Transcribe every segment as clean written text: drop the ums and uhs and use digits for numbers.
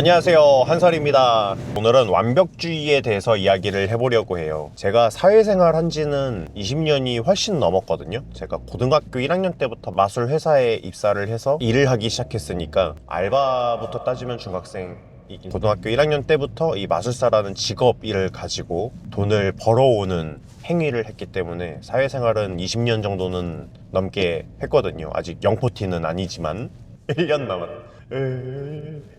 안녕하세요, 한설입니다. 오늘은 완벽주의에 대해서 이야기를 해보려고 해요. 제가 사회생활 한 지는 20년이 훨씬 넘었거든요. 제가 고등학교 1학년 때부터 마술 회사에 입사를 해서 일을 하기 시작했으니까 알바부터 따지면 중학생, 고등학교 1학년 때부터 이 마술사라는 직업을 가지고 돈을 벌어오는 행위를 했기 때문에 사회생활은 20년 정도는 넘게 했거든요. 아직 영포티는 아니지만 1년 남았.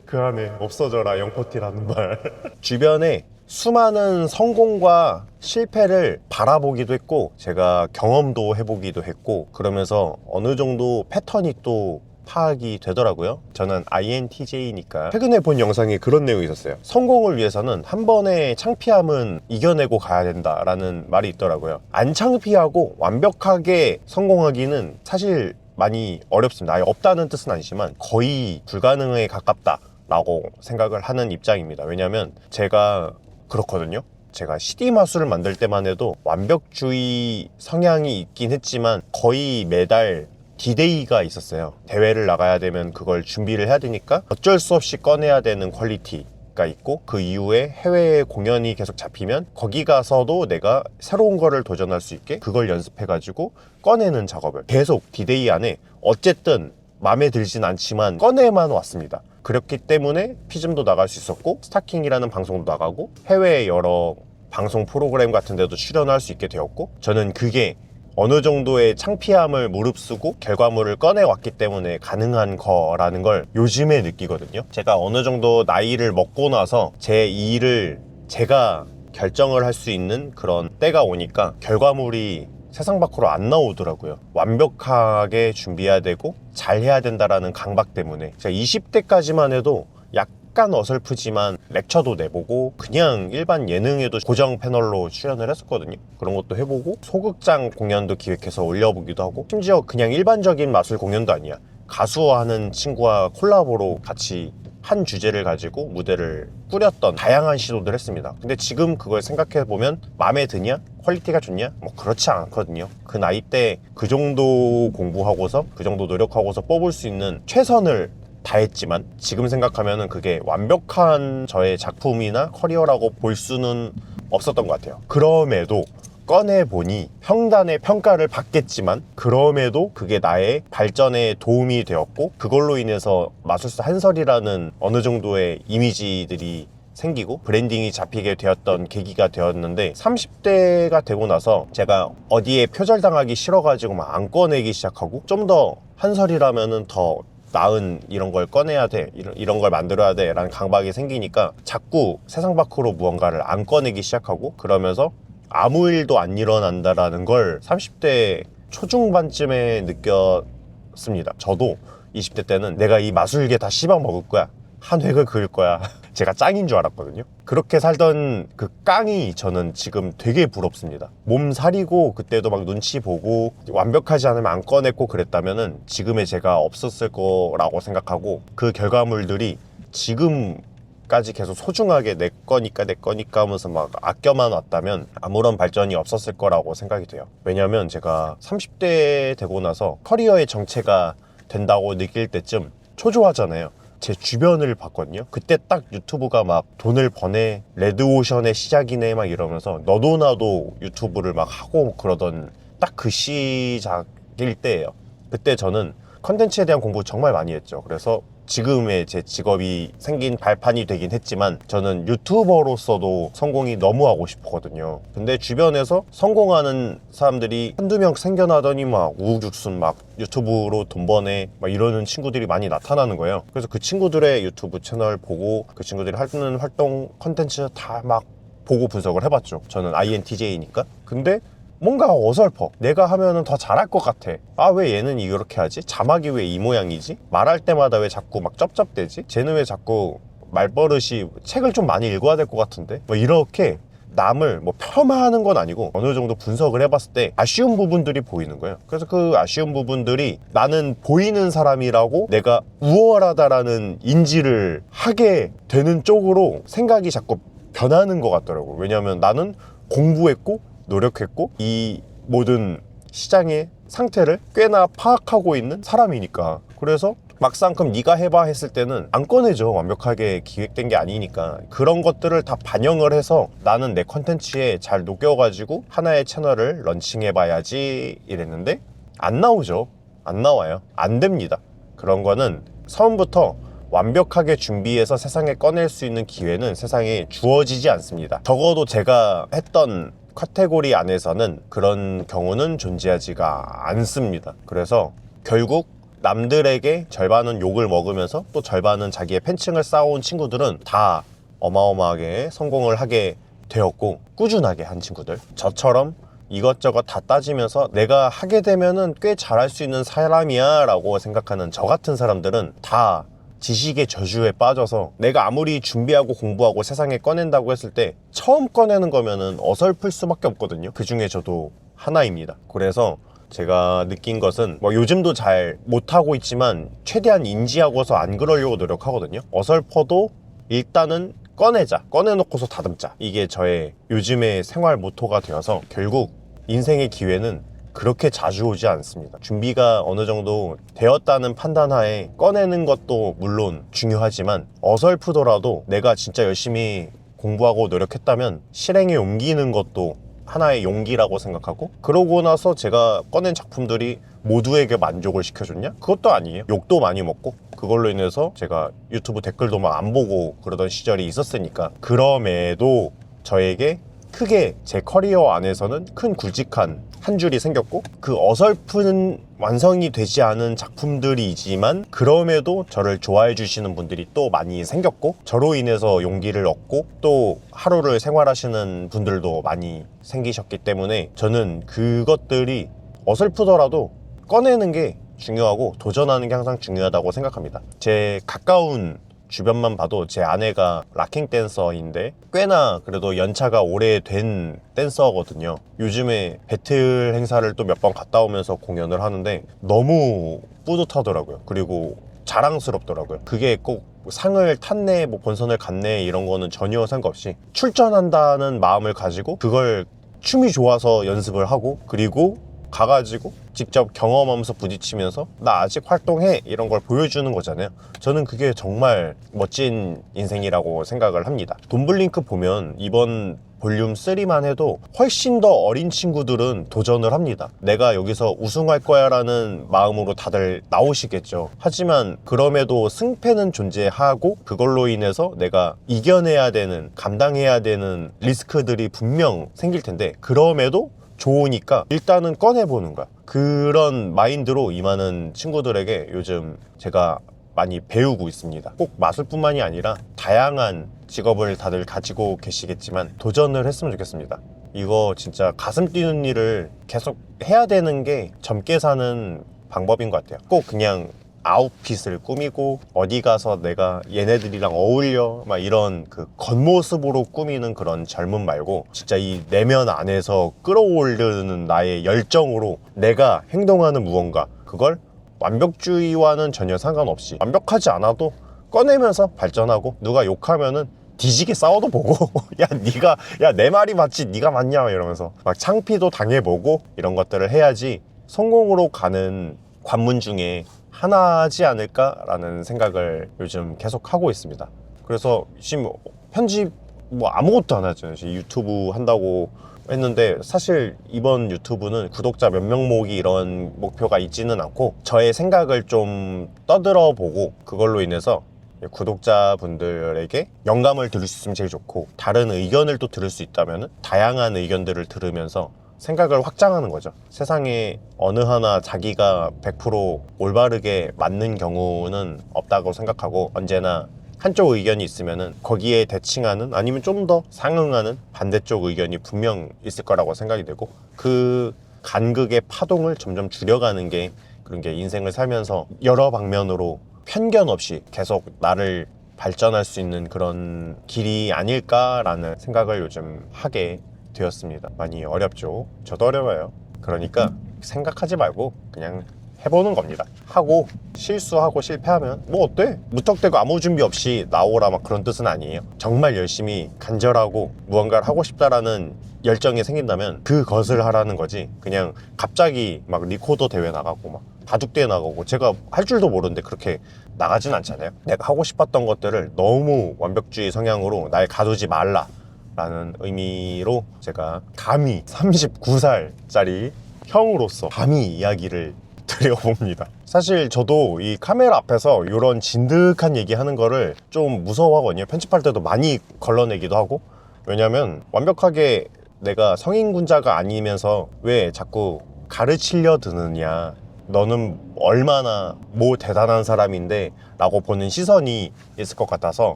그 안에 없어져라 영포티라는 말. 주변에 수많은 성공과 실패를 바라보기도 했고 제가 경험도 해보기도 했고 그러면서 어느 정도 패턴이 또 파악이 되더라고요. 저는 INTJ니까 최근에 본 영상에 그런 내용이 있었어요. 성공을 위해서는 한 번의 창피함은 이겨내고 가야 된다라는 말이 있더라고요. 안 창피하고 완벽하게 성공하기는 사실 많이 어렵습니다. 아예 없다는 뜻은 아니지만 거의 불가능에 가깝다 라고 생각을 하는 입장입니다. 왜냐면 제가 그렇거든요. 제가 CD 마술을 만들 때만 해도 완벽주의 성향이 있긴 했지만 거의 매달 디데이가 있었어요. 대회를 나가야 되면 그걸 준비를 해야 되니까 어쩔 수 없이 꺼내야 되는 퀄리티가 있고 그 이후에 해외 공연이 계속 잡히면 거기 가서도 내가 새로운 거를 도전할 수 있게 그걸 연습해 가지고 꺼내는 작업을 계속 디데이 안에 어쨌든 마음에 들진 않지만 꺼내만 왔습니다. 그렇기 때문에 피즘도 나갈 수 있었고 스타킹이라는 방송도 나가고 해외 여러 방송 프로그램 같은 데도 출연할 수 있게 되었고 저는 그게 어느 정도의 창피함을 무릅쓰고 결과물을 꺼내왔기 때문에 가능한 거라는 걸 요즘에 느끼거든요. 제가 어느 정도 나이를 먹고 나서 제 일을 제가 결정을 할 수 있는 그런 때가 오니까 결과물이 세상 밖으로 안 나오더라고요. 완벽하게 준비해야 되고 잘해야 된다라는 강박 때문에 제가 20대까지만 해도 약간 어설프지만 렉처도 내보고 그냥 일반 예능에도 고정 패널로 출연을 했었거든요. 그런 것도 해보고 소극장 공연도 기획해서 올려보기도 하고 심지어 그냥 일반적인 마술 공연도 아니야. 가수하는 친구와 콜라보로 같이 한 주제를 가지고 무대를 꾸렸던 다양한 시도들 했습니다. 근데 지금 그걸 생각해보면 마음에 드냐? 퀄리티가 좋냐? 뭐 그렇지 않거든요. 그 나이 때 그 정도 공부하고서 그 정도 노력하고서 뽑을 수 있는 최선을 다했지만 지금 생각하면 그게 완벽한 저의 작품이나 커리어라고 볼 수는 없었던 것 같아요. 그럼에도 꺼내보니 평단의 평가를 받겠지만 그럼에도 그게 나의 발전에 도움이 되었고 그걸로 인해서 마술사 한설이라는 어느 정도의 이미지들이 생기고 브랜딩이 잡히게 되었던 계기가 되었는데 30대가 되고 나서 제가 어디에 표절당하기 싫어가지고 막 안 꺼내기 시작하고 좀 더 한설이라면은 더 나은 이런 걸 꺼내야 돼 이런 걸 만들어야 돼 라는 강박이 생기니까 자꾸 세상 밖으로 무언가를 안 꺼내기 시작하고 그러면서 아무 일도 안 일어난다라는 걸 30대 초중반쯤에 느꼈습니다. 저도 20대 때는 내가 이 마술계 다 씹어 먹을 거야. 한 획을 그을 거야. 제가 짱인 줄 알았거든요. 그렇게 살던 그 깡이 저는 지금 되게 부럽습니다. 몸 사리고 그때도 막 눈치 보고 완벽하지 않으면 안 꺼냈고 그랬다면은 지금의 제가 없었을 거라고 생각하고 그 결과물들이 지금까지 계속 소중하게 내 거니까 하면서 막 아껴만 왔다면 아무런 발전이 없었을 거라고 생각이 돼요. 왜냐면 제가 30대 되고 나서 커리어의 정체가 된다고 느낄 때쯤 초조하잖아요. 제 주변을 봤거든요. 그때 딱 유튜브가 막 돈을 버네, 레드오션의 시작이네 막 이러면서 너도 나도 유튜브를 막 하고 그러던 딱 그 시작일 때예요. 그때 저는 컨텐츠에 대한 공부 정말 많이 했죠. 그래서 지금의 제 직업이 생긴 발판이 되긴 했지만 저는 유튜버로서도 성공이 너무 하고 싶거든요. 근데 주변에서 성공하는 사람들이 한두 명 생겨나더니 막 우후죽순 막 유튜브로 돈 버네 막 이러는 친구들이 많이 나타나는 거예요. 그래서 그 친구들의 유튜브 채널 보고 그 친구들이 하는 활동 컨텐츠 다 막 보고 분석을 해봤죠. 저는 INTJ니까. 근데 뭔가 어설퍼. 내가 하면은 더 잘할 것 같아. 아, 왜 얘는 이렇게 하지? 자막이 왜 이 모양이지? 말할 때마다 왜 자꾸 막 쩝쩝대지? 쟤는 왜 자꾸 말버릇이 책을 좀 많이 읽어야 될 것 같은데? 뭐 이렇게 남을 뭐 폄하하는 건 아니고 어느 정도 분석을 해봤을 때 아쉬운 부분들이 보이는 거예요. 그래서 그 아쉬운 부분들이 나는 보이는 사람이라고 내가 우월하다라는 인지를 하게 되는 쪽으로 생각이 자꾸 변하는 것 같더라고요. 왜냐하면 나는 공부했고 노력했고 이 모든 시장의 상태를 꽤나 파악하고 있는 사람이니까. 그래서 막상 그럼 네가 해봐 했을 때는 안 꺼내죠. 완벽하게 기획된 게 아니니까. 그런 것들을 다 반영을 해서 나는 내 컨텐츠에 잘 녹여가지고 하나의 채널을 런칭해봐야지 이랬는데 안 나오죠. 안 나와요. 안 됩니다. 그런 거는 처음부터 완벽하게 준비해서 세상에 꺼낼 수 있는 기회는 세상에 주어지지 않습니다. 적어도 제가 했던 카테고리 안에서는 그런 경우는 존재하지가 않습니다. 그래서 결국 남들에게 절반은 욕을 먹으면서 또 절반은 자기의 팬층을 쌓아온 친구들은 다 어마어마하게 성공을 하게 되었고, 꾸준하게 한 친구들, 저처럼 이것저것 다 따지면서 내가 하게 되면은 꽤 잘할 수 있는 사람이야 라고 생각하는 저 같은 사람들은 다 지식의 저주에 빠져서 내가 아무리 준비하고 공부하고 세상에 꺼낸다고 했을 때 처음 꺼내는 거면은 어설플 수밖에 없거든요. 그 중에 저도 하나입니다. 그래서 제가 느낀 것은 뭐 요즘도 잘 못하고 있지만 최대한 인지하고서 안 그러려고 노력하거든요. 어설퍼도 일단은 꺼내자, 꺼내놓고서 다듬자, 이게 저의 요즘의 생활 모토가 되어서 결국 인생의 기회는 그렇게 자주 오지 않습니다. 준비가 어느 정도 되었다는 판단하에 꺼내는 것도 물론 중요하지만 어설프더라도 내가 진짜 열심히 공부하고 노력했다면 실행에 옮기는 것도 하나의 용기라고 생각하고, 그러고 나서 제가 꺼낸 작품들이 모두에게 만족을 시켜줬냐? 그것도 아니에요. 욕도 많이 먹고 그걸로 인해서 제가 유튜브 댓글도 막 안 보고 그러던 시절이 있었으니까. 그럼에도 저에게 크게 제 커리어 안에서는 큰 굵직한 한 줄이 생겼고, 그 어설픈 완성이 되지 않은 작품들이지만 그럼에도 저를 좋아해 주시는 분들이 또 많이 생겼고, 저로 인해서 용기를 얻고 또 하루를 생활하시는 분들도 많이 생기셨기 때문에 저는 그것들이 어설프더라도 꺼내는 게 중요하고 도전하는 게 항상 중요하다고 생각합니다. 제 가까운 주변만 봐도 제 아내가 락킹 댄서인데 꽤나 그래도 연차가 오래된 댄서거든요. 요즘에 배틀 행사를 또 몇 번 갔다 오면서 공연을 하는데 너무 뿌듯하더라고요. 그리고 자랑스럽더라고요. 그게 꼭 상을 탔네, 뭐 본선을 갔네 이런 거는 전혀 상관없이 출전한다는 마음을 가지고 그걸 춤이 좋아서 연습을 하고, 그리고 가가지고 직접 경험하면서 부딪히면서 나 아직 활동해 이런 걸 보여주는 거잖아요. 저는 그게 정말 멋진 인생이라고 생각을 합니다. 돈블링크 보면 이번 볼륨 3만 해도 훨씬 더 어린 친구들은 도전을 합니다. 내가 여기서 우승할 거야 라는 마음으로 다들 나오시겠죠. 하지만 그럼에도 승패는 존재하고 그걸로 인해서 내가 이겨내야 되는, 감당해야 되는 리스크들이 분명 생길 텐데 그럼에도 좋으니까 일단은 꺼내보는 거야. 그런 마인드로 임하는 친구들에게 요즘 제가 많이 배우고 있습니다. 꼭 마술뿐만이 아니라 다양한 직업을 다들 가지고 계시겠지만 도전을 했으면 좋겠습니다. 이거 진짜 가슴 뛰는 일을 계속 해야 되는 게 젊게 사는 방법인 것 같아요. 꼭 그냥 아웃핏을 꾸미고 어디 가서 내가 얘네들이랑 어울려 막 이런 그 겉모습으로 꾸미는 그런 젊음 말고 진짜 이 내면 안에서 끌어올리는 나의 열정으로 내가 행동하는 무언가, 그걸 완벽주의와는 전혀 상관없이 완벽하지 않아도 꺼내면서 발전하고, 누가 욕하면은 뒤지게 싸워도 보고 야 네가, 야 내 말이 맞지 네가 맞냐 이러면서 막 창피도 당해보고 이런 것들을 해야지 성공으로 가는 관문 중에 하나지 않을까라는 생각을 요즘 계속 하고 있습니다. 그래서 지금 편집 뭐 아무것도 안 하죠. 유튜브 한다고 했는데 사실 이번 유튜브는 구독자 몇 명 모으기 이런 목표가 있지는 않고 저의 생각을 좀 떠들어 보고 그걸로 인해서 구독자분들에게 영감을 들을 수 있으면 제일 좋고, 다른 의견을 또 들을 수 있다면 다양한 의견들을 들으면서 생각을 확장하는 거죠. 세상에 어느 하나 자기가 100% 올바르게 맞는 경우는 없다고 생각하고, 언제나 한쪽 의견이 있으면은 거기에 대칭하는 아니면 좀 더 상응하는 반대쪽 의견이 분명 있을 거라고 생각이 되고, 그 간극의 파동을 점점 줄여가는 게 그런 게 인생을 살면서 여러 방면으로 편견 없이 계속 나를 발전할 수 있는 그런 길이 아닐까라는 생각을 요즘 하게 되었습니다. 많이 어렵죠. 저도 어려워요. 그러니까 생각하지 말고 그냥 해보는 겁니다. 하고 실수하고 실패하면 뭐 어때? 무턱대고 아무 준비 없이 나오라 막 그런 뜻은 아니에요. 정말 열심히 간절하고 무언가를 하고 싶다라는 열정이 생긴다면 그것을 하라는 거지, 그냥 갑자기 막 리코더 대회 나가고 막 바둑대회 나가고 제가 할 줄도 모르는데 그렇게 나가진 않잖아요. 내가 하고 싶었던 것들을 너무 완벽주의 성향으로 날 가두지 말라 라는 의미로 제가 감히 39살짜리 형으로서 감히 이야기를 드려봅니다. 사실 저도 이 카메라 앞에서 이런 진득한 얘기 하는 거를 좀 무서워하거든요. 편집할 때도 많이 걸러내기도 하고. 왜냐면 완벽하게 내가 성인군자가 아니면서 왜 자꾸 가르치려 드느냐, 너는 얼마나 뭐 대단한 사람인데 라고 보는 시선이 있을 것 같아서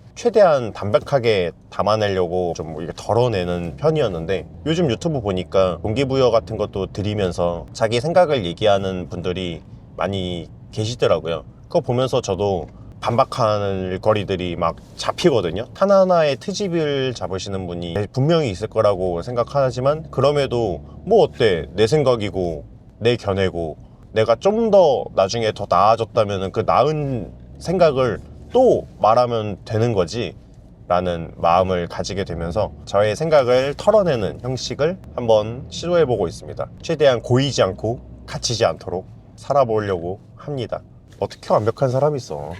최대한 담백하게 담아내려고 좀 이렇게 덜어내는 편이었는데, 요즘 유튜브 보니까 동기부여 같은 것도 드리면서 자기 생각을 얘기하는 분들이 많이 계시더라고요. 그거 보면서 저도 반박하는 거리들이 막 잡히거든요. 하나하나의 트집을 잡으시는 분이 분명히 있을 거라고 생각하지만, 그럼에도 뭐 어때, 내 생각이고 내 견해고 내가 좀 더 나중에 더 나아졌다면 그 나은 생각을 또 말하면 되는 거지 라는 마음을 가지게 되면서 저의 생각을 털어내는 형식을 한번 시도해보고 있습니다. 최대한 고이지 않고 갇히지 않도록 살아보려고 합니다. 어떻게 완벽한 사람이 있어.